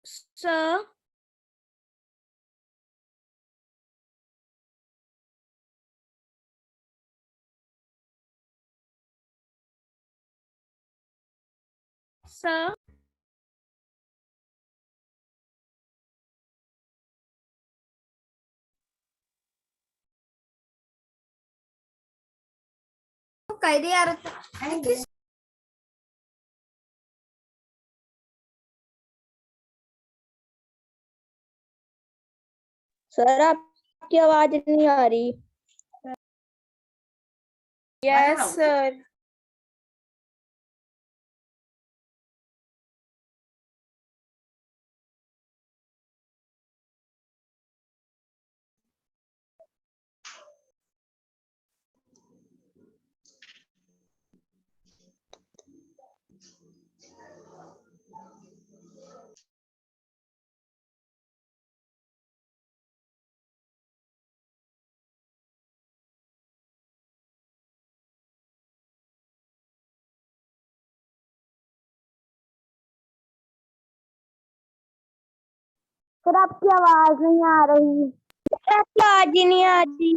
Sir, sir, काय रे यार सर आपकी आवाज नहीं आ रही। Yes, sir. सर आपकी आवाज नहीं आ रही। सर आपकी आवाज ही नहीं आ रही।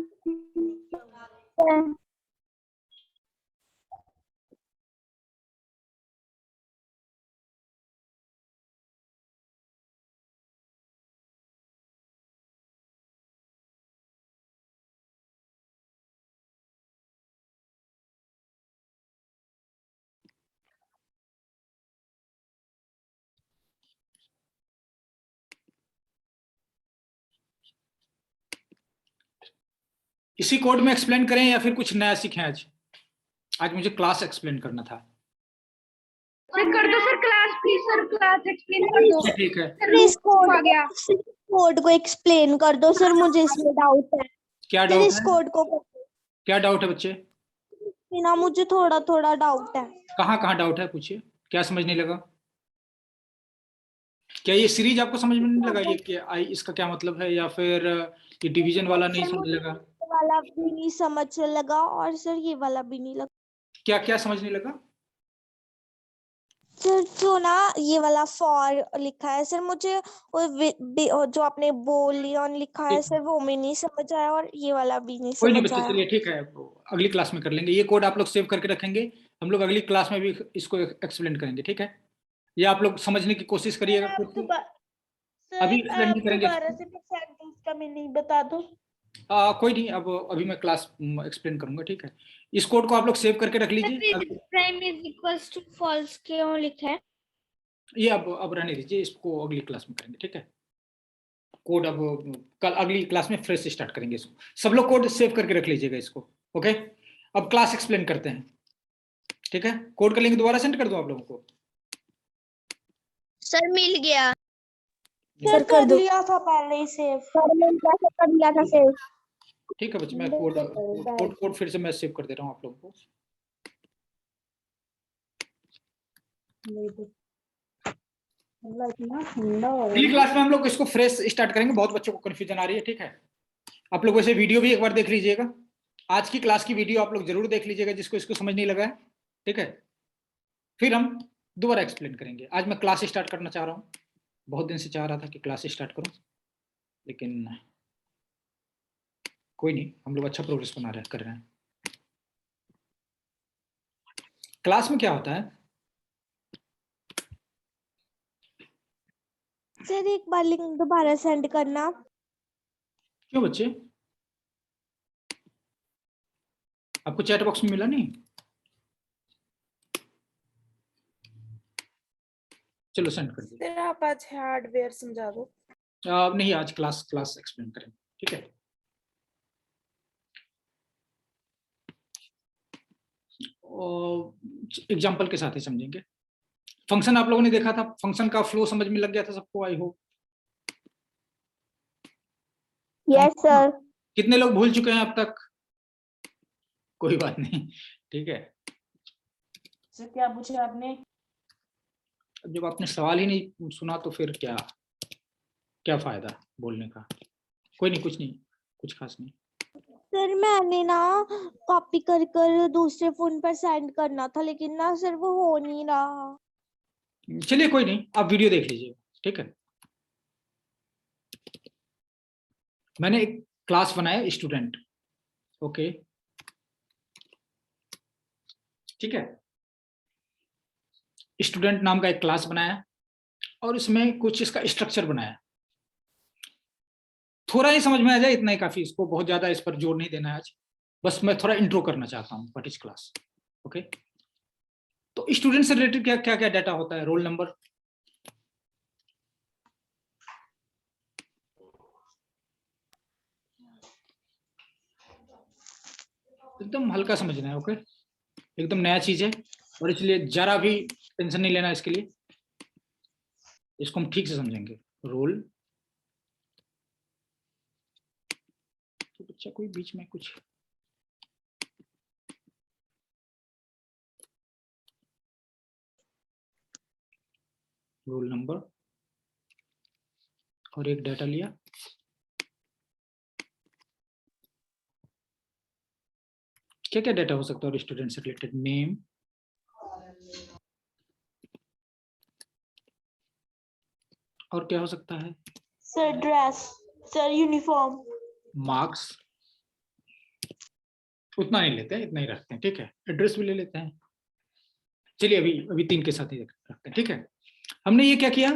इसी कोड में एक्सप्लेन करें या फिर कुछ नया सीखें? आज मुझे क्लास एक्सप्लेन करना था। सर कर दो sir class, please sir class explain कर दो। ठीक है, प्लीज आ गया। कोड को एक्सप्लेन कर दो सर, मुझे इसमें डाउट है। क्या फिर डाउट इस है? कोड को क्या डाउट है बच्चे? ना मुझे थोड़ा थोड़ा डाउट है। कहाँ डाउट है, पूछिए। क्या समझ नहीं लगा? क्या ये सीरीज आपको समझ में नहीं लगा? ये क्या इसका क्या मतलब है? या फिर ये डिवीजन वाला नहीं समझ लगा? वाला भी नहीं समझ लगा और सर ये वाला भी नहीं लगा। क्या क्या समझ नहीं लगा? सर जो ना ये वाला फॉर लिखा है सर, मुझे वो जो आपने बोलियन लिखा है सर वो भी नहीं समझ आया और ये वाला भी नहीं कोई नहीं समझ बच्चे, आया। चलिए ठीक है, अगली क्लास में कर लेंगे। ये कोड आप लोग सेव करके रखेंगे, हम लोग अगली क्लास में भी इसको एक्सप्लेन करेंगे, ठीक है? ये आप लोग समझने की कोशिश करिएगा खुद से। अभी एक्सप्लेन नहीं करेंगे दोबारा से सेंटेंस का मीनिंग बता दो। कोई नहीं, अब अभी मैं क्लास एक्सप्लेन करूंगा, ठीक है? इस कोड को आप लोग सेव करके रख लीजिए। Prime is equals to false क्यों लिखा है? ये अब रहने दीजिए, इसको अगली क्लास में करेंगे, ठीक है? कोड अब कल अगली क्लास में फ्रेश स्टार्ट करेंगे इसको। सब लोग कोड सेव करके रख लीजिएगा इसको, ओके? अब क्लास एक्सप्लेन करते हैं, ठीक है? कोड का लिंक दोबारा सेंड कर दूं आप लोगों को? सर मिल गया। सर कर लिया था पहले ही सेव। सर मैंने कैसे कर लिया था सेव? ठीक है बच्चे, मैं कोड फिर से मैं सेव कर दे रहा हूँ आप लोगों को। अगली क्लास में हम लोग इसको फ्रेश स्टार्ट करेंगे। बहुत बच्चों को कंफ्यूजन आ रही है, ठीक है? आप लोग वैसे वीडियो भी एक बार देख लीजिएगा। आज की क्लास की वीडियो आप लोग जरूर देख लीजिएगा, जिसको इसको समझ नहीं लगा है, ठीक है? फिर हम दोबारा एक्सप्लेन करेंगे। आज मैं क्लास स्टार्ट करना चाह रहा हूँ, बहुत दिन से चाह रहा था कि क्लास स्टार्ट करूं, लेकिन कोई नहीं, हम लोग अच्छा प्रोग्रेस कर रहे हैं। क्लास में क्या होता है? सर एक बार लिंक दोबारा सेंड करना। क्यों बच्चे, आपको चैट बॉक्स में मिला नहीं? चलो सेंड कर दो। सर आप आज हार्डवेयर समझा दो। नहीं, आज क्लास एक्सप्लेन करेंगे, ठीक है? एग्जाम्पल के साथ ही समझेंगे। फंक्शन आप लोगों ने देखा था, फंक्शन का फ्लो समझ में लग गया था सबको, आई होप। Yes sir. कितने लोग भूल चुके हैं अब तक? कोई बात नहीं, ठीक है? सर क्या पूछे आपने? जब आपने सवाल ही नहीं सुना तो फिर क्या क्या फायदा बोलने का? कोई नहीं, कुछ नहीं, कुछ खास नहीं। सर मैंने ना कॉपी कर कर दूसरे फोन पर सेंड करना था, लेकिन ना सर वो हो नहीं रहा। चलिए कोई नहीं, आप वीडियो देख लीजिए, ठीक है? मैंने एक क्लास बनाया स्टूडेंट, ओके, ठीक है, स्टूडेंट नाम का एक क्लास बनाया और इसमें कुछ इसका स्ट्रक्चर बनाया। थोड़ा ही समझ में आ जाए इतना ही काफी, इसको बहुत ज्यादा इस पर जोर नहीं देना है आज, बस मैं थोड़ा इंट्रो करना चाहता हूँ व्हाट इज क्लास, ओके। तो स्टूडेंट से रिलेटेड क्या क्या क्या डाटा होता है? रोल नंबर, एकदम हल्का समझना है, ओके, एकदम नया चीज है और इसलिए जरा भी टेंशन नहीं लेना इसके लिए, इसको हम ठीक से समझेंगे। रोल, तो बच्चा कोई बीच में कुछ, रोल नंबर और एक डाटा लिया, क्या क्या डाटा हो सकता है और स्टूडेंट से रिलेटेड? नेम, और क्या हो सकता है? Sir dress, sir uniform, marks, उतना नहीं लेते हैं, इतना ही रखते हैं, ठीक है। एड्रेस भी ले लेते हैं, चलिए अभी अभी 3 के साथ ही रखते हैं, ठीक है। हमने ये क्या किया,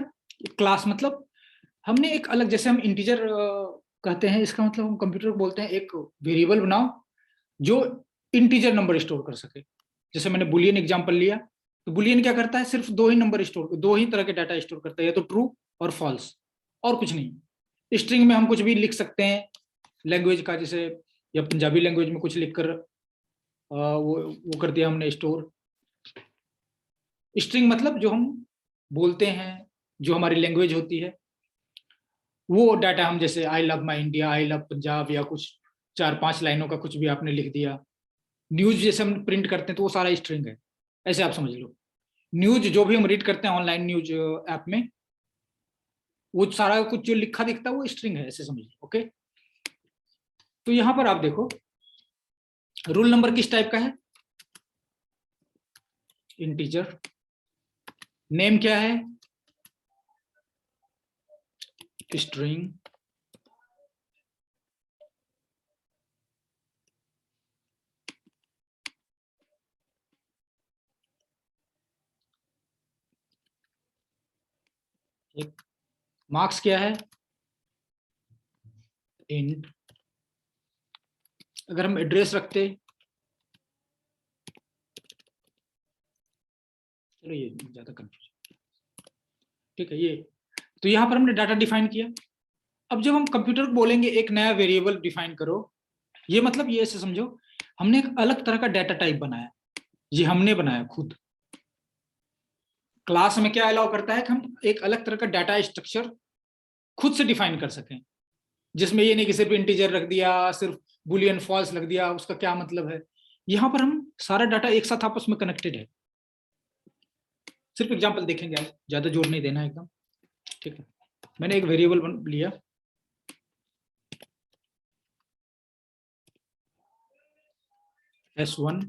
क्लास मतलब हमने एक अलग, जैसे हम इंटीजर कहते हैं, इसका मतलब हम कंप्यूटर को बोलते हैं एक वेरिएबल बनाओ जो इंटीजर नंबर स्टोर कर सके। जैसे मैंने बुलियन एग्जांपल लिया, तो बुलियन क्या करता है, सिर्फ 2 ही नंबर स्टोर, 2 ही तरह के डाटा स्टोर करता है, या तो ट्रू और फॉल्स, और कुछ नहीं। स्ट्रिंग में हम कुछ भी लिख सकते हैं लैंग्वेज का, जैसे या पंजाबी लैंग्वेज में कुछ लिखकर वो कर दिया हमने स्टोर। स्ट्रिंग मतलब जो हम बोलते हैं, जो हमारी लैंग्वेज होती है, वो डाटा हम, जैसे I love my India, I love Punjab, या कुछ 4-5 लाइनों का कुछ भी आपने लिख दिया। न्यूज जैसे हम प्रिंट करते हैं तो वो सारा स्ट्रिंग है, ऐसे आप समझ लो। न्यूज जो भी हम रीड करते हैं ऑनलाइन न्यूज ऐप में, वो सारा कुछ जो लिखा दिखता है वो स्ट्रिंग है, ऐसे समझ लो, ओके। तो यहां पर आप देखो, रूल नंबर किस टाइप का है? इंटीजर। नेम क्या है? स्ट्रिंग। मार्क्स क्या है? इंट। अगर हम एड्रेस रखते, चलो ये ज्यादा कंफ्यूजन, ठीक है, ये तो यहां पर हमने डाटा डिफाइन किया। अब जब हम कंप्यूटर को बोलेंगे एक नया वेरिएबल डिफाइन करो, ये मतलब ये ऐसे समझो, हमने एक अलग तरह का डाटा टाइप बनाया, ये हमने बनाया खुद। क्लास में क्या अलाउ करता है कि हम एक अलग तरह का डाटा स्ट्रक्चर खुद से डिफाइन कर सकें, जिसमें ये नहीं कि सिर्फ इंटीजर रख दिया, सिर्फ बुलियन फॉल्स रख दिया, उसका क्या मतलब है। यहां पर हम सारा डाटा एक साथ आपस में कनेक्टेड है। सिर्फ एग्जांपल देखेंगे, ज्यादा जोर नहीं देना एकदम, ठीक है। मैंने एक वेरिएबल लिया, S1,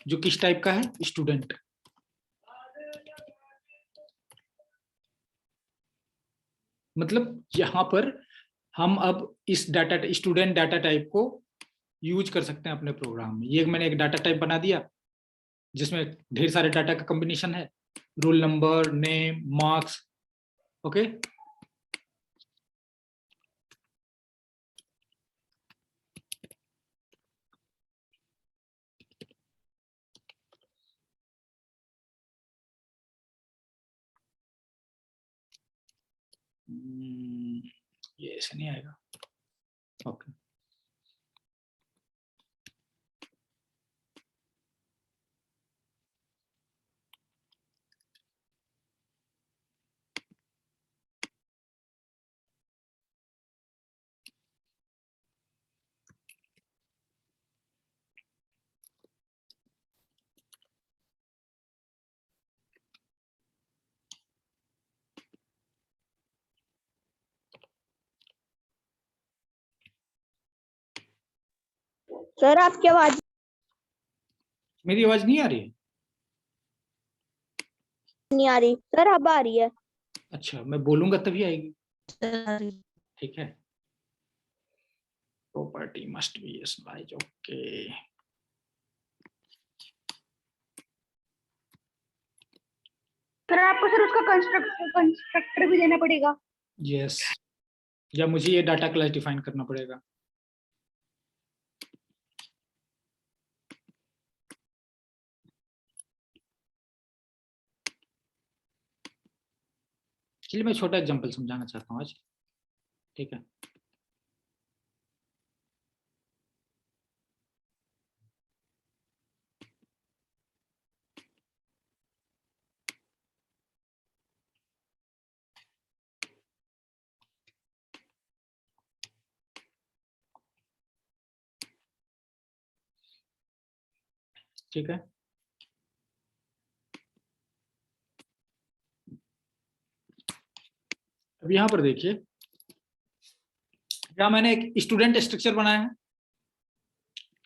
जो किस टाइप का है? स्टूडेंट। मतलब यहां पर हम अब इस डाटा स्टूडेंट डाटा टाइप को यूज कर सकते हैं अपने प्रोग्राम में। ये मैंने एक डाटा टाइप बना दिया जिसमें ढेर सारे डाटा का कॉम्बिनेशन है, roll number, name, marks, okay. ये ऐसे नहीं आएगा, ओके। सर आपकी आवाज मेरी आवाज नहीं आ रही है? नहीं आ रही सर, अब आ रही है। अच्छा, मैं बोलूंगा तभी आएगी, ठीक है। property must be yes by okay. Sir आपको सर उसका कंस्ट्रक्टर भी देना पड़ेगा। यस, या मुझे ये डाटा क्लास डिफाइन करना पड़ेगा। चलिए मैं छोटा एग्जांपल समझाना चाहता हूँ आज, ठीक है। ठीक है, अब यहाँ पर देखिए, यहाँ मैंने एक स्टूडेंट स्ट्रक्चर बनाया है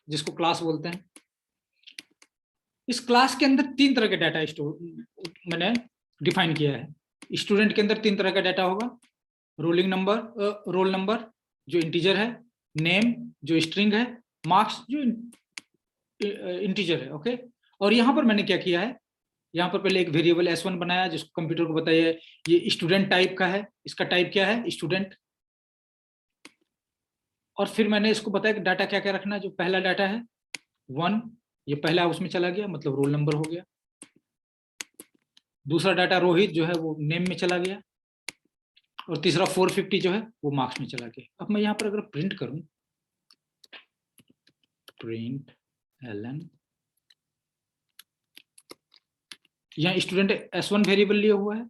जिसको क्लास बोलते हैं। इस क्लास के अंदर 3 तरह के डाटा मैंने डिफाइन किया है। स्टूडेंट के अंदर 3 तरह का डाटा होगा, रोल नंबर जो इंटीजर है, नेम जो स्ट्रिंग है, मार्क्स जो इंटीजर है, ओके। और यहाँ पर मैंने क्या किया है, यहाँ पर पहले एक वेरिएबल s1 बनाया जिसको कंप्यूटर को बताइए ये स्टूडेंट टाइप का है, इसका टाइप क्या है, स्टूडेंट। और फिर मैंने इसको बताया कि डाटा क्या क्या रखना है। जो पहला डाटा है 1, ये पहला उसमें चला गया, मतलब रोल नंबर हो गया। दूसरा डाटा रोहित जो है वो नेम में चला गया, और तीसरा 450 जो है वो मार्क्स में चला गया। अब मैं यहाँ पर अगर प्रिंट करूं, प्रिंट ln, यहाँ स्टूडेंट s1 वेरिएबल लिया हुआ है,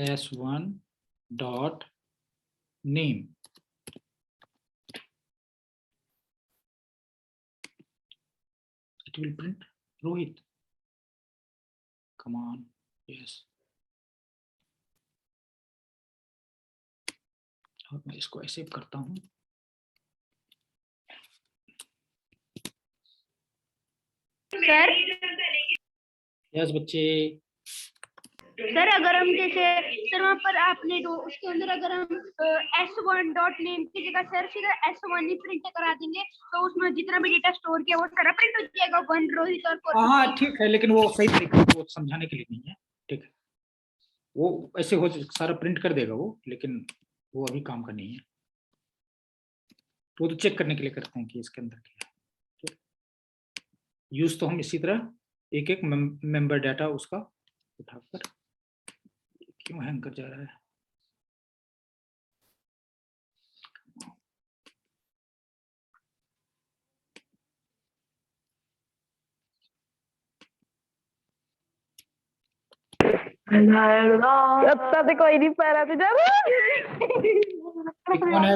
s1 dot name, it will print Rohit, come on, yes। और मैं इसको ऐसे करता हूँ, सर यस बच्चे। सर अगर हम जैसे सर वहाँ पर आपने उसके अंदर अगर हम s1 डॉट नेम की जगह सर सीधा s1 ही प्रिंट करा देंगे तो उसमें जितना भी डेटा स्टोर किया वो सारा प्रिंट हो जाएगा, 1 रोहित और 4। हाँ ठीक है, लेकिन वो सही तरीके से वो समझाने के लिए नहीं है, ठीक है। वो ऐसे हो सारा प्रिंट कर देगा वो, लेकिन वो अभी काम का नहीं है। वो तो चेक करने के लिए करते हैं कि इसके अंदर क्या है। यूज तो हम इसी तरह एक एक मेंबर डाटा उसका उठाकर, क्यों हैंग कर जा रहा है। कोई नहीं पा रहा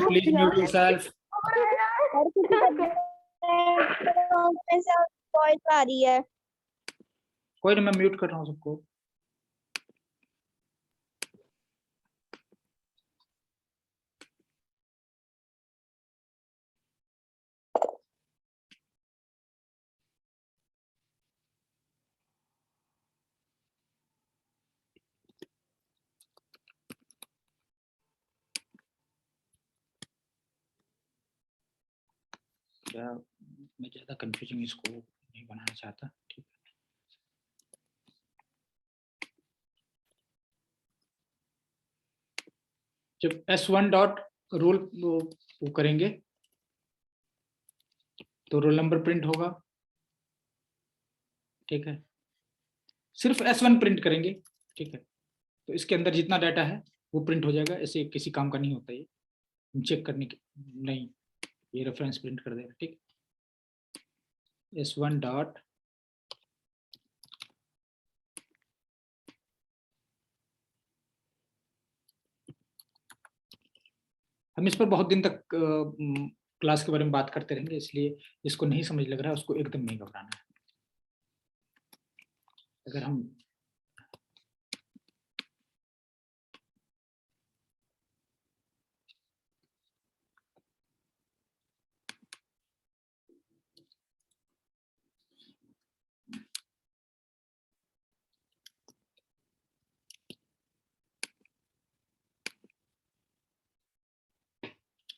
प्लीज म्यूट योरसेल्फ। वॉइस आ रही है। कोई नहीं, मैं म्यूट कर रहा हूँ सबको। क्या मैं ज्यादा कंफ्यूजिंग इसको नहीं बनाना चाहता, ठीक है। जब s1 डॉट रोल वो करेंगे तो रोल नंबर प्रिंट होगा, ठीक है। सिर्फ s1 प्रिंट करेंगे, ठीक है, तो इसके अंदर जितना डाटा है वो प्रिंट हो जाएगा। ऐसे किसी काम का नहीं होता ये, चेक करने की नहीं, ये रेफरेंस प्रिंट कर देगा, ठीक। s1 डॉट हम इस पर बहुत दिन तक क्लास के बारे में बात करते रहेंगे, इसलिए जिसको नहीं समझ लग रहा है उसको एकदम नहीं घबराना है। अगर हम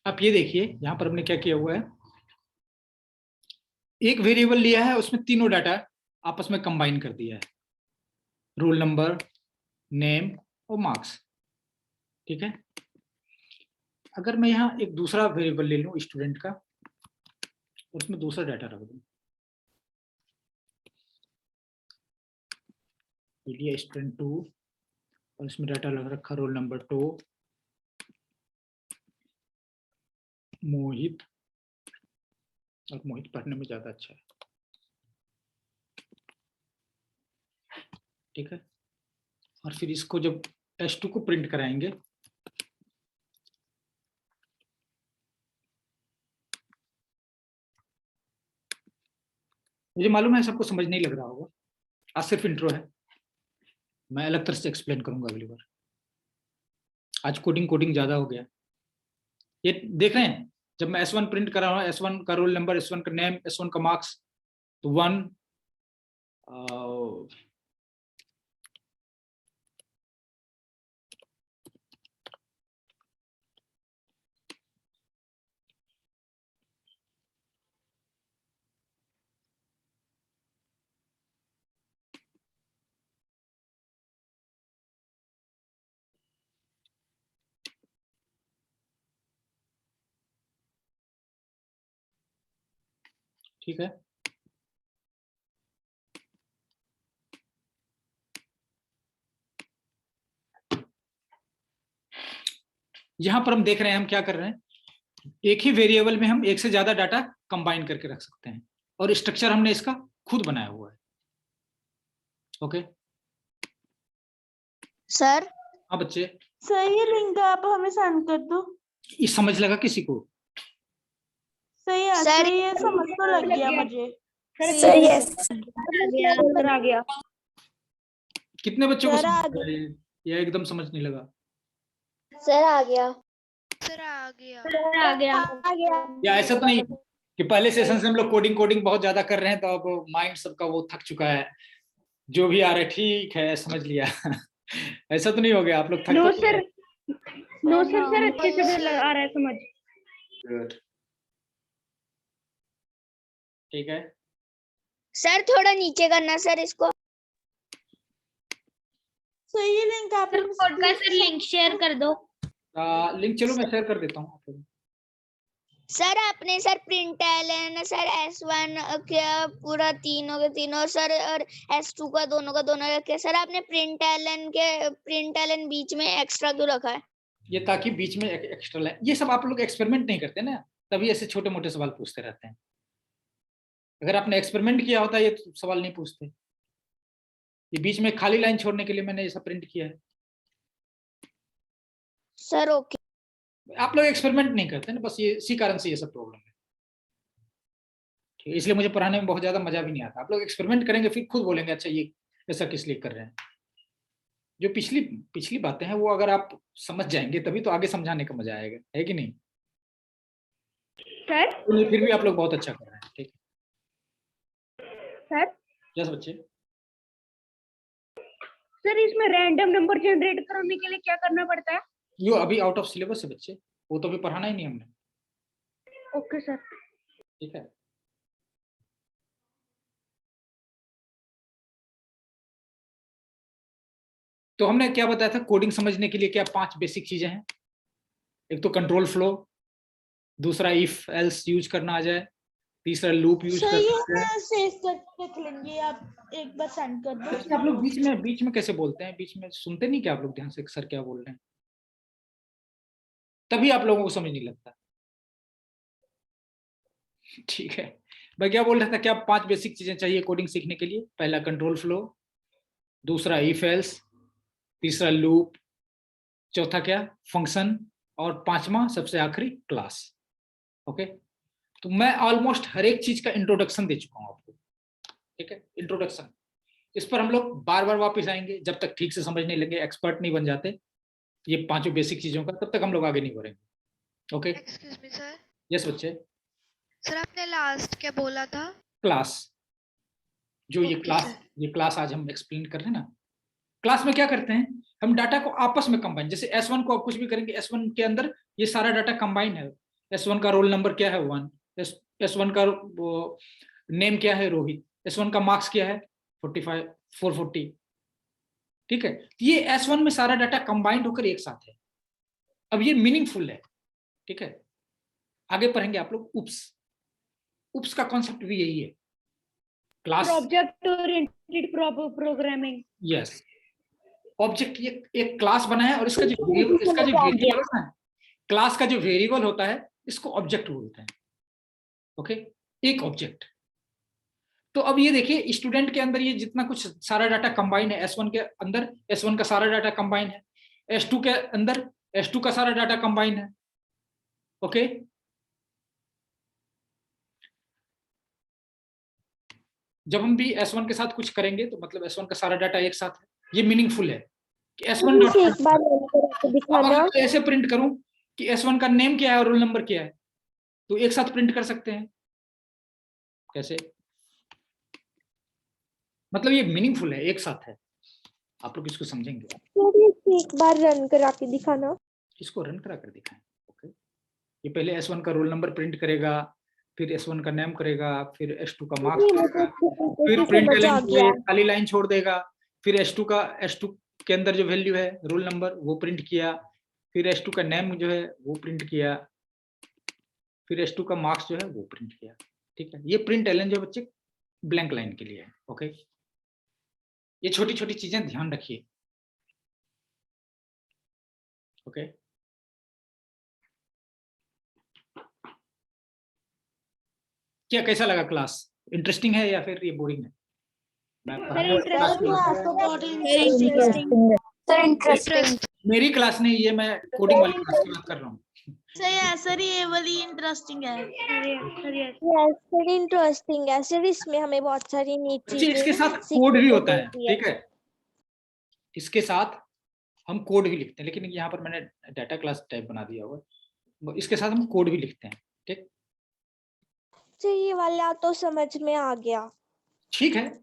आप ये देखिए यहाँ पर हमने क्या किया हुआ है, एक वेरिएबल लिया है, उसमें तीनों डाटा आपस में कंबाइन कर दिया है, रोल नंबर, नेम और मार्क्स। ठीक है, अगर मैं यहाँ एक दूसरा वेरिएबल ले लूं स्टूडेंट का, उसमें दूसरा डाटा रख दूं, लिया स्टूडेंट 2 और इसमें डाटा लग रखा रोल नंबर 2, मोहित, और मोहित पढ़ने में ज्यादा अच्छा है। ठीक है, और फिर इसको जब S2 को प्रिंट कराएंगे, मुझे मालूम है सबको समझ नहीं लग रहा होगा, आज सिर्फ इंट्रो है, मैं अलग तरह से एक्सप्लेन करूंगा अगली बार। आज कोडिंग ज्यादा हो गया। ये देख रहे हैं, जब मैं S1 प्रिंट कर रहा हूँ, S1 का रोल नंबर, S1 का नेम, S1 का मार्क्स, तो 1 ठीक है, यहां पर हम देख रहे हैं हम क्या कर रहे हैं, एक ही वेरिएबल में हम एक से ज्यादा डाटा कंबाइन करके रख सकते हैं, और स्ट्रक्चर हमने इसका खुद बनाया हुआ है। Okay sir. हाँ बच्चे, सर ये लिंक आप हमें सेंड कर दो। ये समझ लगा किसी को? सही है सर, सर, ये समझ तो लग गया मुझे। सर यस सर आ गया। कितने बच्चों को सर, समझ आ लगा ये? या एकदम समझ नहीं लगा? सर आ गया। सर आ गया। या ऐसा तो नहीं कि पहले सेशन से हम लोग कोडिंग बहुत ज्यादा कर रहे हैं, तो अब माइंड सबका वो थक चुका है, जो भी आ रहा है ठीक है समझ लिया ऐसा तो नहीं हो गया? आप लोग थक नो तो सर, नो सर, सर अच्छे से आ रहा है समझ। गुड, ठीक है। सर थोड़ा नीचे करना सर इसको। सर ये लिंक आप सर कोड का सर लिंक शेयर कर दो। लिंक चलो मैं शेयर कर देता हूँ। सर आपने sir print Elon sir S1 क्या पूरा तीनों के तीनों सर, और S2 का दोनों रखे। सर आपने प्रिंट एलन बीच में एक्स्ट्रा क्यों रखा है? ये ताकि बीच में एक्स्ट्रा है। ये सब आप लोग एक्सपेरिमेंट नहीं करते ना, तभी ऐसे छोटे मोटे सवाल पूछते रहते हैं। अगर आपने एक्सपेरिमेंट किया होता ये तो सवाल नहीं पूछते। ये बीच में खाली लाइन छोड़ने के लिए मैंने ऐसा प्रिंट किया है। Sir okay. आप लोग एक्सपेरिमेंट नहीं करते ना, बस ये इसी कारण से ये सब प्रॉब्लम है। ठीक है, इसलिए मुझे पढ़ाने में बहुत ज्यादा मजा भी नहीं आता। आप लोग एक्सपेरिमेंट करेंगे फिर खुद बोलेंगे अच्छा ये ऐसा किस लिए कर रहे हैं। जो पिछली बातें हैं वो अगर आप समझ जाएंगे तभी तो आगे समझाने का मजा आएगा, है कि नहीं? सर फिर भी आप लोग बहुत अच्छा कर रहे हैं। ठीक है सर, यस बच्चे। सर इसमें रैंडम नंबर जनरेट करने के लिए क्या करना पड़ता है? यो अभी आउट ऑफ सिलेबस है बच्चे, वो तो अभी पढ़ाना ही नहीं हमने। Okay sir. ठीक है, तो हमने क्या बताया था कोडिंग समझने के लिए? क्या 5 बेसिक चीजें हैं? एक तो कंट्रोल फ्लो, दूसरा इफ एल्स यूज करना आ जाए, तीसरा लूप यूज सर ये करना आ जाए। मैं सेव करके रख लेंगे, आप एक बार सेंड कर दो। अच्छा, आप लोग बीच में कैसे बोलते हैं? बीच में सुनते नहीं क्या आप लोग ध्यान से सर क्या बोल रहे हैं? तभी आप लोगों को समझ नहीं लगता। ठीक है, मैं क्या बोल रहा था, क्या 5 बेसिक चीजें चाहिए कोडिंग सीखने के लिए? पहला कंट्रोल फ्लो, दूसरा इफ एल्स, तीसरा लूप, चौथा क्या फंक्शन, और पांचवा सबसे आखिरी क्लास। ओके, तो मैं ऑलमोस्ट हर एक चीज का इंट्रोडक्शन दे चुका हूं आपको। ठीक है, इंट्रोडक्शन, इस पर हम लोग बार बार वापस आएंगे जब तक ठीक से समझ नहीं लगे, एक्सपर्ट नहीं बन जाते ये 5 बेसिक चीजों का, तब तक हम लोग आगे नहीं बढ़ेंगे। Okay, excuse me sir. Yes बच्चे। सर आपने लास्ट क्या बोला था? क्लास, जो ये Okay, क्लास आज हम एक्सप्लेन कर रहे हैं ना, क्लास में क्या करते हैं हम? डाटा को आपस में कंबाइन, जैसे S1 को आप कुछ भी करेंगे, S1 के अंदर ये सारा डाटा कंबाइन है, S1 का रोल नंबर क्या है 1, S1 का नेम क्या है रोहित, S1 का मार्क्स क्या है 45 440, ठीक है। ये S1 में सारा डाटा कंबाइंड होकर एक साथ है। अब ये मीनिंगफुल है, ठीक है। आगे पढ़ेंगे आप लोग उप्स का कॉन्सेप्ट भी यही है, class object oriented programming. Yes, object ये एक क्लास बना है और इसका जो वेरिएबल होता है, क्लास का जो वेरिएबल होता है इसको ऑब्जेक्ट बोलते हैं, ओके, एक ऑब्जेक्ट। तो अब ये देखिए स्टूडेंट के अंदर ये जितना कुछ सारा डाटा कंबाइन है, S1 के अंदर S1 का सारा डाटा कंबाइन है, S2 के अंदर S2 का सारा डाटा कंबाइन है, ओके। जब हम भी S1 के साथ कुछ करेंगे तो मतलब S1 का सारा डाटा एक साथ है, ये मीनिंगफुल है कि S1 एक बार दिखाना। तो ऐसे प्रिंट करूं कि S1 का नेम क्या है और रोल नंबर क्या है, तो एक साथ प्रिंट कर सकते हैं। कैसे, मतलब ये मीनिंगफुल है, एक साथ है, आप लोग इसको समझेंगे। एक बार रन करा के दिखाना। इसको रन करा कर दिखाएं, ओके। ये पहले S1 का रोल नंबर प्रिंट करेगा, फिर S1 का नेम करेगा, फिर S2 का मार्क्स करेगा, फिर प्रिंट खाली लाइन छोड़ देगा, फिर S2 के अंदर जो वैल्यू है रोल नंबर वो प्रिंट किया, फिर S2 का नेम जो है वो प्रिंट किया, फिर S2 का मार्क्स जो है वो प्रिंट किया, ठीक है। ये प्रिंट एलन जो बच्चे ब्लैंक लाइन के लिए है, ओके। ये छोटी छोटी चीजें ध्यान रखिए, ओके। क्या कैसा लगा क्लास, इंटरेस्टिंग है या फिर ये बोरिंग है? मेरी क्लास नहीं, ये मैं कोडिंग वाली क्लास की बात कर रहा हूँ। सही है सर, ये वाली इंटरेस्टिंग है। इंटरेस्टिंग है सर, इसमें हमें बहुत सारी नीट बच्चे चीजें इसके साथ कोड भी होता है, ठीक है, इसके साथ हम कोड भी लिखते हैं, लेकिन यहाँ पर मैंने डाटा क्लास टाइप बना दिया हुआ, इसके साथ हम कोड भी लिखते हैं, ठीक। ये वाला तो समझ में आ गया, ठीक है।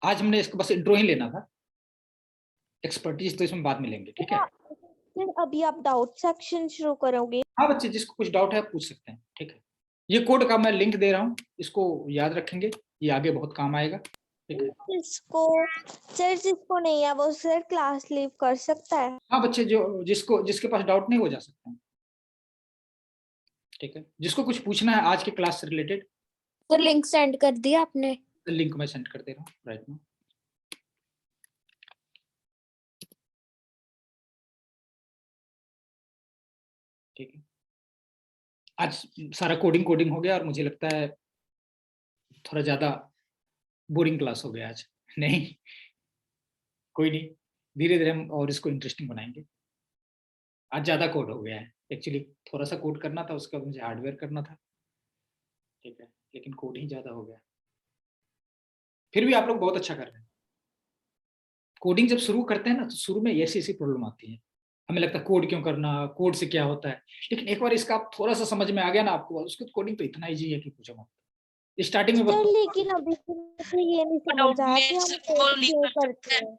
आज हमने इसको बस इंट्रो ही लेना था, एक्सपर्टीज तो इसमें बाद में लेंगे, ठीक है। फिर अभी आप डाउट सेक्शन शुरू करोगे? हाँ बच्चे, जिसको कुछ डाउट है पूछ सकते हैं, ठीक है। ये कोड का मैं लिंक दे रहा हूँ, इसको याद रखेंगे, ये आगे बहुत काम आएगा, ठीक है। जिसको नहीं है वो सर क्लास लीव कर सकता है? हाँ बच्चे, जिसके पास डाउट नहीं वो जा सकते हैं, ठीक है। जिसको कुछ पूछना है आज के क्लास से रिलेटेड, सर लिंक सेंड कर दिया आपने? लिंक मैं सेंड कर दे रहा हूँ राइट नाउ, ठीक है। आज सारा कोडिंग हो गया और मुझे लगता है थोड़ा ज्यादा बोरिंग क्लास हो गया आज। नहीं, कोई नहीं, धीरे धीरे हम और इसको इंटरेस्टिंग बनाएंगे। आज ज्यादा कोड हो गया है, एक्चुअली थोड़ा सा कोड करना था, उसका मुझे हार्डवेयर करना था, ठीक है, लेकिन कोड ही ज्यादा हो गया। फिर भी आप लोग बहुत अच्छा कर रहे हैं। कोडिंग जब शुरू करते हैं ना तो शुरू में ऐसी ऐसी प्रॉब्लम आती है, हमें लगता है कोड क्यों करना, कोड से क्या होता है, लेकिन एक बार इसका आप थोड़ा सा समझ में आ गया ना आपको, उसको कोडिंग तो इतना इजी है कि पूछो मत। स्टार्टिंग में बस लेकिन अभी तो ये नहीं समझ आया कि हम कोड क्यों करते हैं।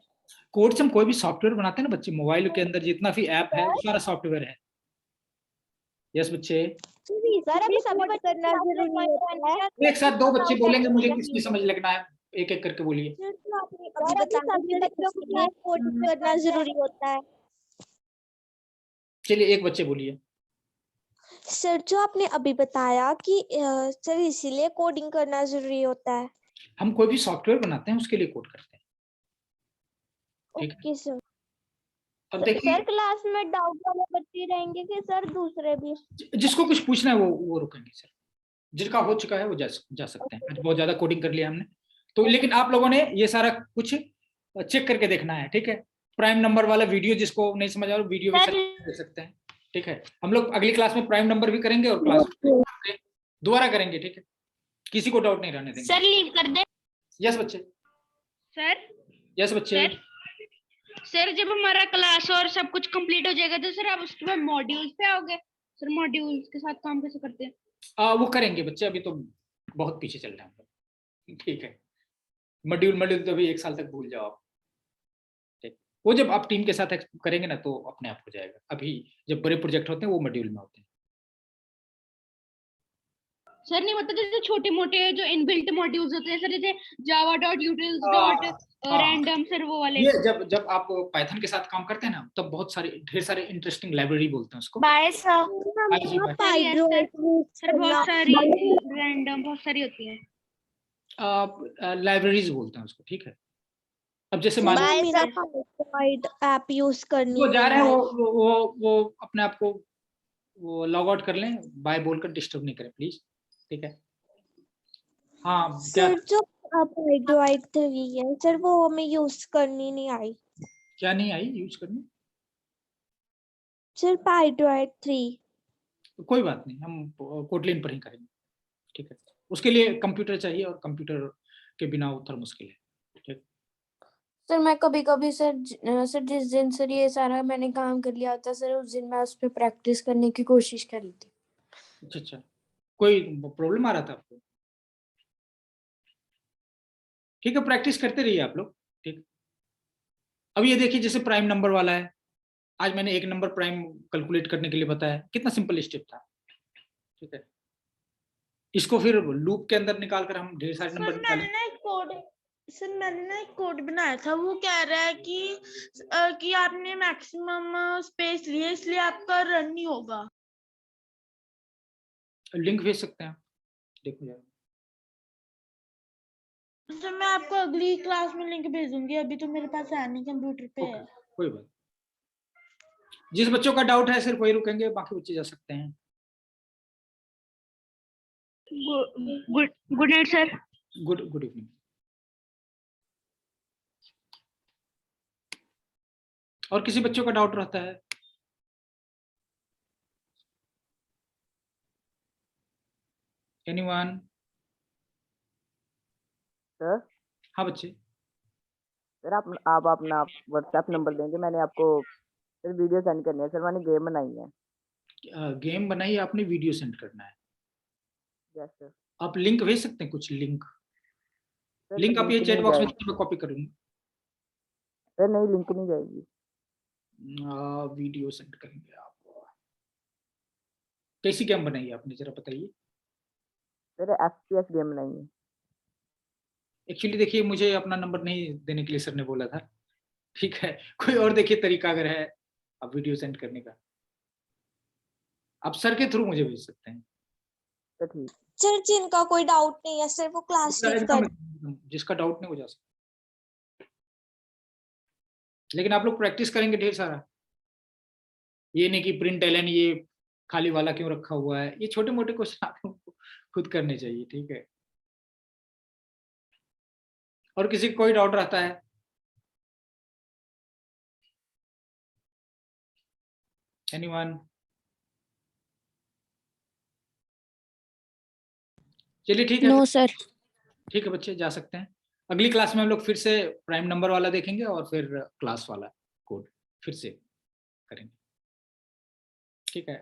कोड से हम कोई भी सॉफ्टवेयर बनाते हैं ना बच्चे, मोबाइल के अंदर जितना भी ऐप है वो सारा सॉफ्टवेयर है। यस बच्चे, सर अभी सबमिट करना जरूरी होता है। एक साथ दो बच्चे बोलेंगे, मुझे किसकी समझ लगना है, एक एक करके बोलिए। सभी बच्चों को क्या कोडिंग करना जरूरी होता है? चलिए एक बच्चे बोलिए। सर जो आपने अभी बताया कि सर इसीलिए कोडिंग करना जरूरी होता है। हम कोई भी सॉफ्टवेयर बनाते हैं उसके लिए कोड करते हैं, ठीक है। Okay sir. अब देखिए, सर क्लास में डाउट वाले बच्चे रहेंगे कि सर दूसरे भी? जिसको कुछ पूछना है वो रुकेंगे सर, जिनका हो चुका है वो जा सकते हैं। आज बहुत ज्यादा कोडिंग कर लिया हमने तो, लेकिन आप लोगों ने ये सारा कुछ चेक करके देखना है, ठीक है। प्राइम नंबर वाला वीडियो जिसको नहीं समझ आ रहा वीडियो भी देख सकते हैं, ठीक है। हम लोग अगली क्लास में प्राइम नंबर भी करेंगे और क्लास दोबारा करेंगे, ठीक है। किसी को डाउट नहीं रहने देंगे। सर लीव कर दे। यस बच्चे, सर यस बच्चे। सर जब हमारा क्लास और सब कुछ कंप्लीट हो जाएगा तो सर आप उसके बाद मॉड्यूल्स पे आओगे? सर मॉड्यूल्स के साथ काम कैसे करते हैं? वो करेंगे बच्चे, अभी तो बहुत पीछे चल रहे हैं, ठीक है। मॉड्यूल तो अभी 1 साल तक भूल जाओ आप, ठीक। वो जब आप टीम के साथ करेंगे ना तो अपने आप हो जाएगा। अभी जब बड़े प्रोजेक्ट होते हैं वो मॉड्यूल में होते हैं। सर नहीं मतलब जैसे छोटे मोटे जो इनबिल्ट मॉड्यूल्स होते हैं सर, जैसे java.utils.random सर वो वाले। ये जब आप पाइथन के साथ काम करते हैं ना, तब बहुत सारे ढेर सारे इंटरेस्टिंग लाइब्रेरी बोलते हैं उसको। Bye sir. हाँ जी, बाय। सर बहुत सारी रैंडम बहुत सारी होती है। लाइब्रेरीज बोलते हैं उसको, ठीक है। अब जैसे मान बाय सर। पाइड ऐप यूज करनी वो जा रहे हैं, है। वो अपने आप को वो लॉग आउट कर लें, बाय बोलकर डिस्टर्ब नहीं करें प्लीज, ठीक है। हाँ क्या सर जो पाइड्रॉइड 3 है सर, वो हमें यूज करनी नहीं आई। क्या नहीं आई यूज करनी? Sir Pydroid 3। तो कोई बात नहीं, हम कोटलिन पर ही करेंगे, ठीक है। उसके लिए कंप्यूटर चाहिए और कंप्यूटर के बिना उत्तर मुश्किल है, ठीक। सर मैं कभी कभी सर जिस दिन सर ये सारा मैंने काम कर लिया होता सर, उस दिन मैं उस पर प्रैक्टिस करने की कोशिश कर रही थी। अच्छा, कोई प्रॉब्लम आ रहा था आपको? ठीक है, प्रैक्टिस करते रहिए आप लोग, ठीक। अब ये देखिए, जैसे प्राइम नंबर वाला है, आज मैंने एक नंबर प्राइम कैलकुलेट करने के लिए बताया, कितना सिंपल स्टेप था, ठीक है। इसको फिर लूप के अंदर निकाल कर हम ढेर सारे नंबर सर निकालें। मैंने ना एक कोड बनाया था, वो कह रहा है कि आपने मैक्सिमम स्पेस लिए, इसलिए आपका रन नहीं होगा। लिंक भेज सकते हैं, देखो जरा। सर मैं आपको अगली क्लास में लिंक भेजूंगी, अभी तो मेरे पास है नहीं, कंप्यूटर पे है। कोई बात, जिस बच्चों का डाउट है सिर्फ वही रुकेंगे, बाकी बच्चे जा सकते हैं। Good night sir. Good evening. और किसी बच्चों का डाउट रहता है? एनीवन? सर हाँ बच्चे। सर आप अपना व्हाट्सएप नंबर देंगे, मैंने आपको सर वीडियो सेंड करनी है सर, मैंने गेम बनाई है। गेम बनाई, आपने वीडियो सेंड करना है। Yes sir. आप लिंक भेज सकते हैं, कुछ लिंक सर लिंक आप ये लिंक चैट नहीं बॉक्स में जाएगी मैं कॉपी करूंगा। सर, नहीं लिंक नहीं जाएगी। वीडियो सेंड करेंगे आप। कैसी गेम बनाई है आपने, जरा बताइए। सर FPS गेम बनाई है। एक्चुअली देखिए, मुझे अपना नंबर नहीं देने के लिए सर ने बोला था, ठीक है। कोई और देखिए तरीका अगर है आप वीडियो सेंड करने का, आप सर के थ्रू मुझे भेज सकते हैं। सर ठीक। सर जिनका कोई डाउट नहीं है सर, वो क्लास लीव कर। जिसका डाउट नहीं हो जा सकता, लेकिन आप लोग प्रैक्टिस करेंगे ढेर सारा। ये नहीं कि प्रिंट एलन ये खाली वाला क्यों रखा हुआ है, ये छोटे मोटे क्वेश्चन आप लोगों को खुद करने चाहिए, ठीक है। और किसी को कोई डाउट रहता है? एनीवन? चलिए ठीक है। No sir. ठीक है बच्चे, जा सकते हैं। अगली क्लास में हम लोग फिर से प्राइम नंबर वाला देखेंगे और फिर क्लास वाला कोड फिर से करेंगे, ठीक है।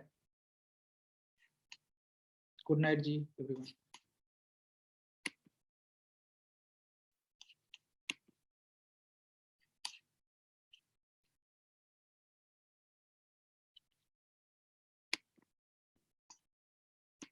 गुड नाइट जी एवरीवन।